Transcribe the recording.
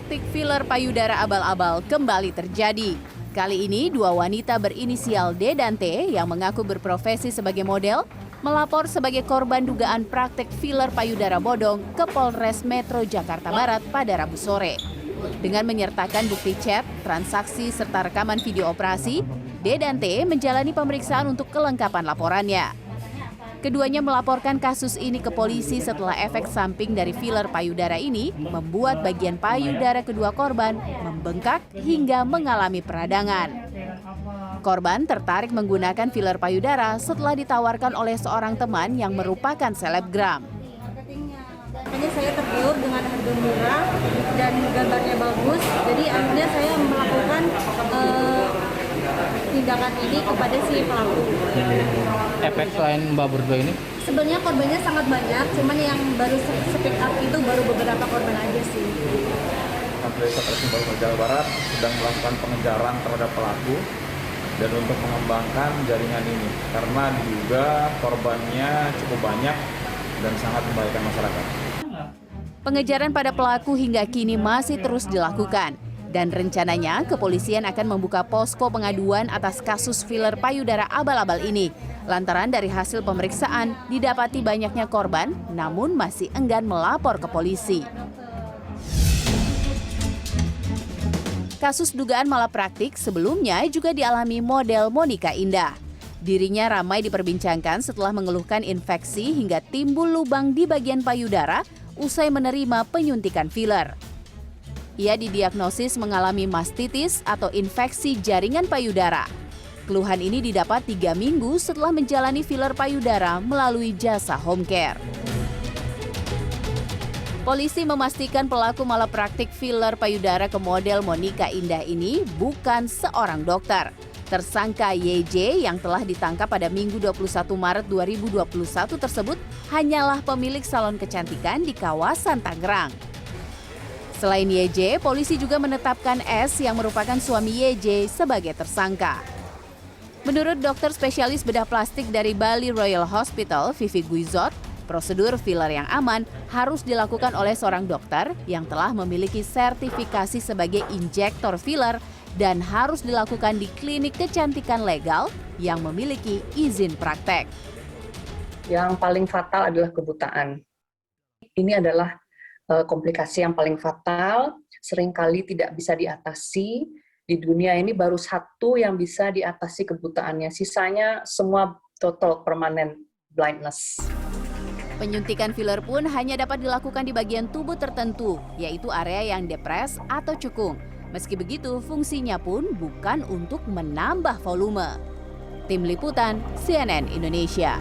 praktik filler payudara abal-abal kembali terjadi. Kali ini, dua wanita berinisial D dan T yang mengaku berprofesi sebagai model melapor sebagai korban dugaan praktik filler payudara bodong ke Polres Metro Jakarta Barat pada Rabu sore. Dengan menyertakan bukti chat, transaksi, serta rekaman video operasi, D dan T menjalani pemeriksaan untuk kelengkapan laporannya. Keduanya melaporkan kasus ini ke polisi setelah efek samping dari filler payudara ini membuat bagian payudara kedua korban membengkak hingga mengalami peradangan. Korban tertarik menggunakan filler payudara setelah ditawarkan oleh seorang teman yang merupakan selebgram. Ini saya tergiur dengan harga murah dan gambarnya bagus, jadi akhirnya saya melakukan tindakan ini kepada si pelaku. Efek selain Mbak berdua ini? Sebenarnya korbannya sangat banyak, cuman yang baru speak up itu baru beberapa korban aja sih. Polres Jakarta Barat sedang melakukan pengejaran terhadap pelaku dan untuk mengembangkan jaringan ini karena diduga korbannya cukup banyak dan sangat membahayakan masyarakat. Pengejaran pada pelaku hingga kini masih terus dilakukan. Dan rencananya kepolisian akan membuka posko pengaduan atas kasus filler payudara abal-abal ini. Lantaran dari hasil pemeriksaan didapati banyaknya korban namun masih enggan melapor ke polisi. Kasus dugaan malapraktik sebelumnya juga dialami model Monica Indah. Dirinya ramai diperbincangkan setelah mengeluhkan infeksi hingga timbul lubang di bagian payudara usai menerima penyuntikan filler. Ia didiagnosis mengalami mastitis atau infeksi jaringan payudara. Keluhan ini didapat 3 minggu setelah menjalani filler payudara melalui jasa home care. Polisi memastikan pelaku malapraktik filler payudara ke model Monica Indah ini bukan seorang dokter. Tersangka YJ yang telah ditangkap pada Minggu 21 Maret 2021 tersebut hanyalah pemilik salon kecantikan di kawasan Tangerang. Selain YJ, polisi juga menetapkan S yang merupakan suami YJ sebagai tersangka. Menurut dokter spesialis bedah plastik dari Bali Royal Hospital, Vivi Guizot, prosedur filler yang aman harus dilakukan oleh seorang dokter yang telah memiliki sertifikasi sebagai injektor filler dan harus dilakukan di klinik kecantikan legal yang memiliki izin praktek. Yang paling fatal adalah kebutaan. Ini adalah komplikasi yang paling fatal, seringkali tidak bisa diatasi. Di dunia ini baru satu yang bisa diatasi kebutaannya, sisanya semua total permanent blindness. Penyuntikan filler pun hanya dapat dilakukan di bagian tubuh tertentu, yaitu area yang depres atau cekung. Meski begitu, fungsinya pun bukan untuk menambah volume. Tim Liputan CNN Indonesia.